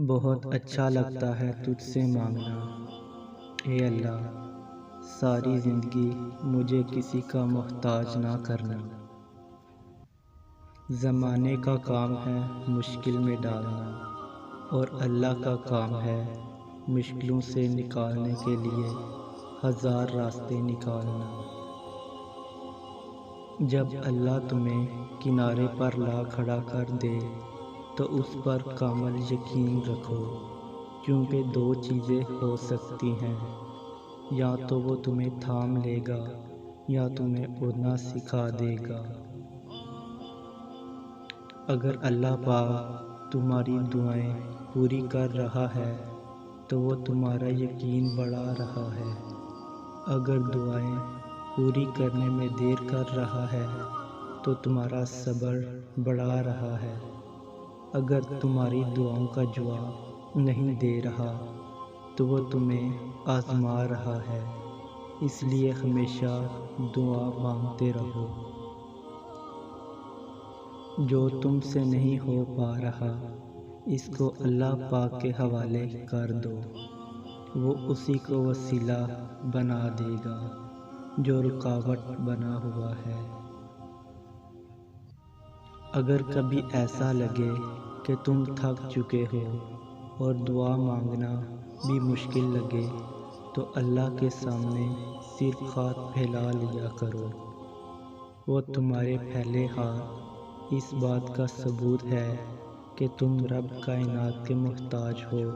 بہت اچھا لگتا ہے تجھ سے مانگنا، اے اللہ، ساری زندگی مجھے کسی کا محتاج نہ کرنا۔ زمانے کا کام ہے مشکل میں ڈالنا، اور اللہ کا کام ہے مشکلوں سے نکالنے کے لیے ہزار راستے نکالنا۔ جب اللہ تمہیں کنارے پر لا کھڑا کر دے تو اس پر کامل یقین رکھو، کیونکہ دو چیزیں ہو سکتی ہیں، یا تو وہ تمہیں تھام لے گا یا تمہیں اڑنا سکھا دے گا۔ اگر اللہ پاک تمہاری دعائیں پوری کر رہا ہے تو وہ تمہارا یقین بڑھا رہا ہے، اگر دعائیں پوری کرنے میں دیر کر رہا ہے تو تمہارا صبر بڑھا رہا ہے، اگر تمہاری دعاؤں کا جواب نہیں دے رہا تو وہ تمہیں آزما رہا ہے۔ اس لیے ہمیشہ دعا مانگتے رہو۔ جو تم سے نہیں ہو پا رہا اس کو اللہ پاک کے حوالے کر دو، وہ اسی کو وسیلہ بنا دے گا جو رکاوٹ بنا ہوا ہے۔ اگر کبھی ایسا لگے کہ تم تھک چکے ہو اور دعا مانگنا بھی مشکل لگے تو اللہ کے سامنے صرف ہاتھ پھیلا لیا کرو۔ وہ تمہارے پھیلے ہاتھ اس بات کا ثبوت ہے کہ تم رب کائنات کے محتاج ہو،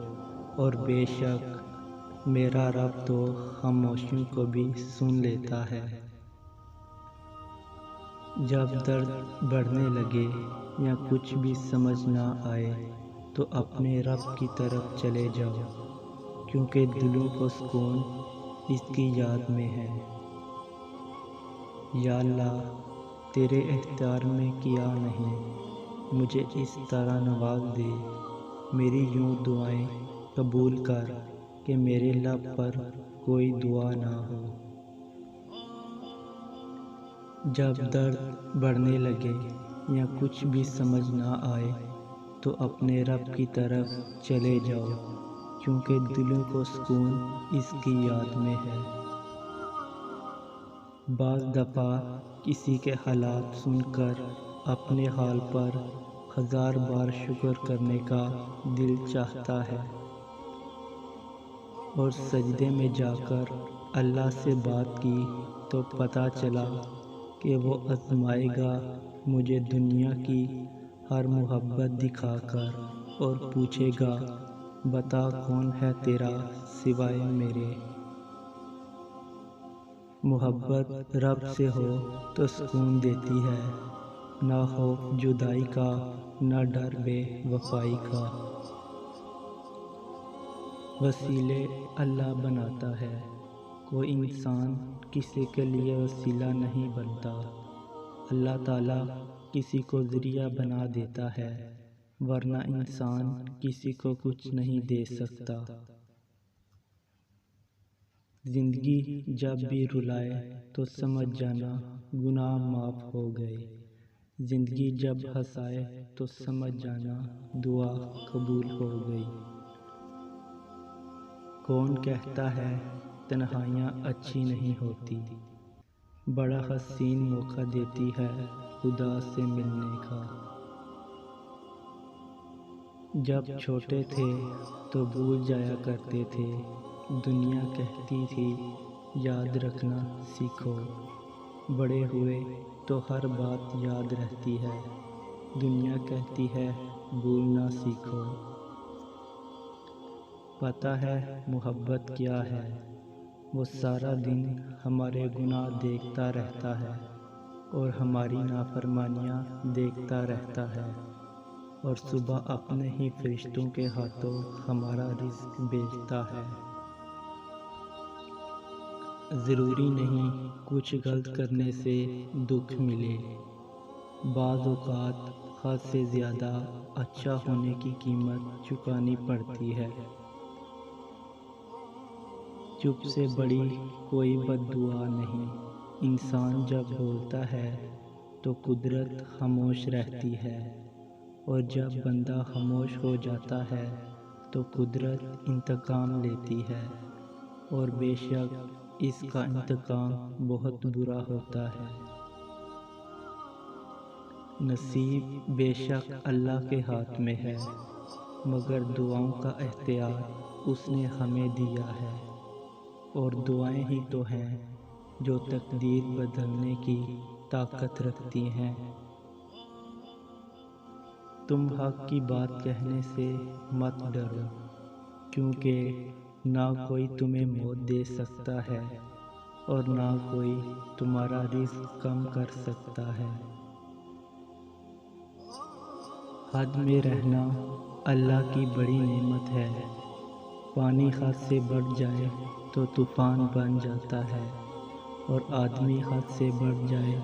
اور بے شک میرا رب تو خاموشیوں کو بھی سن لیتا ہے۔ جب درد بڑھنے لگے یا کچھ بھی سمجھ نہ آئے تو اپنے رب کی طرف چلے جاؤ، کیونکہ دلوں کو سکون اس کی یاد میں ہے۔ یا اللہ، تیرے اختیار میں کیا نہیں، مجھے اس طرح نواز دے، میری یوں دعائیں قبول کر کہ میرے لب پر کوئی دعا نہ ہو۔ جب درد بڑھنے لگے یا کچھ بھی سمجھ نہ آئے تو اپنے رب کی طرف چلے جاؤ، کیونکہ دلوں کو سکون اس کی یاد میں ہے۔ بعض دفعہ کسی کے حالات سن کر اپنے حال پر ہزار بار شکر کرنے کا دل چاہتا ہے، اور سجدے میں جا کر اللہ سے بات کی تو پتہ چلا کہ وہ آزمائے گا مجھے دنیا کی ہر محبت دکھا کر، اور پوچھے گا بتا کون ہے تیرا سوائے میرے۔ محبت رب سے ہو تو سکون دیتی ہے، نہ خوف جدائی کا نہ ڈر بے وفائی کا۔ وسیلے اللہ بناتا ہے، کوئی انسان کسی کے لیے وسیلہ نہیں بنتا۔ اللہ تعالیٰ کسی کو ذریعہ بنا دیتا ہے، ورنہ انسان کسی کو کچھ نہیں دے سکتا۔ زندگی جب بھی رلائے تو سمجھ جانا گناہ معاف ہو گئے، زندگی جب ہنسائے تو سمجھ جانا دعا قبول ہو گئی۔ کون کہتا ہے تنہائیاں اچھی نہیں ہوتی، بڑا حسین موقع دیتی ہے خدا سے ملنے کا۔ جب چھوٹے تھے تو بھول جایا کرتے تھے، دنیا کہتی تھی یاد رکھنا سیکھو، بڑے ہوئے تو ہر بات یاد رہتی ہے، دنیا کہتی ہے بھولنا سیکھو۔ پتہ ہے محبت کیا ہے؟ وہ سارا دن ہمارے گناہ دیکھتا رہتا ہے اور ہماری نافرمانیاں دیکھتا رہتا ہے، اور صبح اپنے ہی فرشتوں کے ہاتھوں ہمارا رزق بھیجتا ہے۔ ضروری نہیں کچھ غلط کرنے سے دکھ ملے، بعض اوقات حد سے زیادہ اچھا ہونے کی قیمت چکانی پڑتی ہے۔ چپ سے بڑی کوئی بد دعا نہیں، انسان جب بولتا ہے تو قدرت خاموش رہتی ہے، اور جب بندہ خاموش ہو جاتا ہے تو قدرت انتقام لیتی ہے، اور بے شک اس کا انتقام بہت برا ہوتا ہے۔ نصیب بے شک اللہ کے ہاتھ میں ہے، مگر دعاؤں کا اختیار اس نے ہمیں دیا ہے، اور دعائیں ہی تو ہیں جو تقدیر بدلنے کی طاقت رکھتی ہیں۔ تم حق کی بات کہنے سے مت ڈرو، کیونکہ نہ کوئی تمہیں موت دے سکتا ہے اور نہ کوئی تمہارا رزق کم کر سکتا ہے۔ حد میں رہنا اللہ کی بڑی نعمت ہے۔ پانی حد سے بڑھ جائے تو طوفان بن جاتا ہے، اور آدمی حد سے بڑھ جائے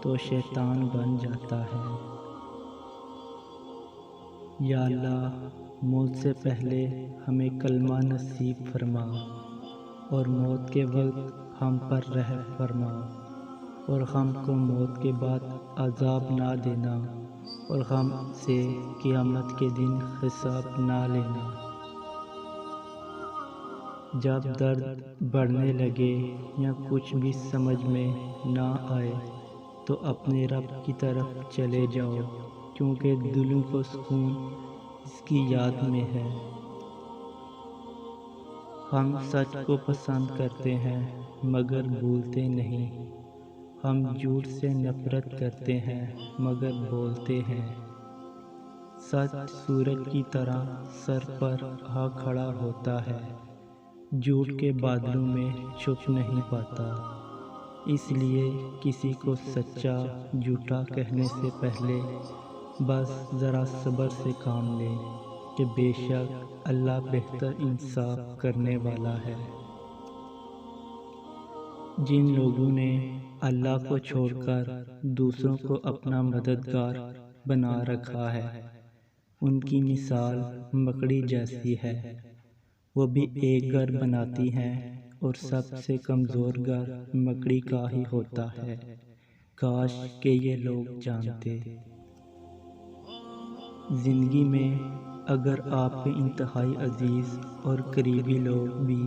تو شیطان بن جاتا ہے۔ یا اللہ، موت سے پہلے ہمیں کلمہ نصیب فرما، اور موت کے وقت ہم پر رحم فرما، اور ہم کو موت کے بعد عذاب نہ دینا، اور ہم سے قیامت کے دن حساب نہ لینا۔ جب درد بڑھنے لگے یا کچھ بھی سمجھ میں نہ آئے تو اپنے رب کی طرف چلے جاؤ، کیونکہ دلوں کو سکون اس کی یاد میں ہے۔ ہم سچ کو پسند کرتے ہیں مگر بھولتے نہیں، ہم جھوٹ سے نفرت کرتے ہیں مگر بولتے ہیں۔ سچ سورج کی طرح سر پر آ کھڑا ہوتا ہے، جھوٹ کے بادلوں میں چھپ نہیں پاتا۔ اس لیے کسی کو سچا جھوٹا کہنے سے پہلے بس ذرا صبر سے کام لے، کہ بے شک اللہ بہتر انصاف کرنے والا ہے۔ جن لوگوں نے اللہ کو چھوڑ کر دوسروں کو اپنا مددگار بنا رکھا ہے، ان کی مثال مکڑی جیسی ہے۔ وہ بھی ایک گھر بناتی ہیں اور سب سے کمزور گھر مکڑی کا ہی ہوتا ہے۔ کاش کہ یہ لوگ جانتے۔ زندگی میں اگر آپ کے انتہائی عزیز اور قریبی لوگ بھی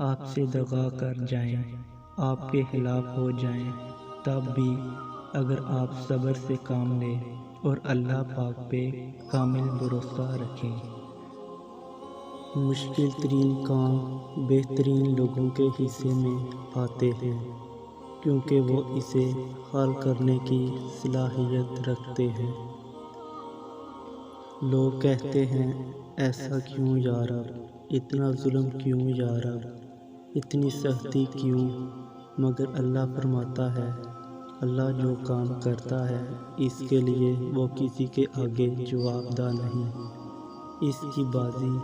آپ سے دغا کر جائیں، آپ کے خلاف ہو جائیں، تب بھی اگر آپ صبر سے کام لیں اور اللہ پاک پہ کامل بھروسہ رکھیں۔ مشکل ترین کام بہترین لوگوں کے حصے میں آتے ہیں، کیونکہ وہ اسے حل کرنے کی صلاحیت رکھتے ہیں۔ لوگ کہتے ہیں ایسا کیوں یا رب، اتنا ظلم کیوں یا رب، اتنی سختی کیوں؟ مگر اللہ فرماتا ہے، اللہ جو کام کرتا ہے اس کے لیے وہ کسی کے آگے جواب دہ نہیں، اس کی بازی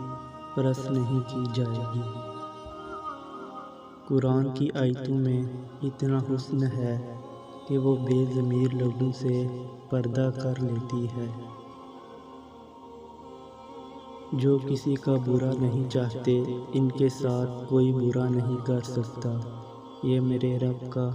پرست نہیں کی جائے گی۔ قرآن کی آیتوں میں اتنا حسن ہے کہ وہ بے ضمیر لوگوں سے پردہ کر لیتی ہے۔ جو کسی کا برا نہیں چاہتے ان کے ساتھ کوئی برا نہیں کر سکتا۔ یہ میرے رب کا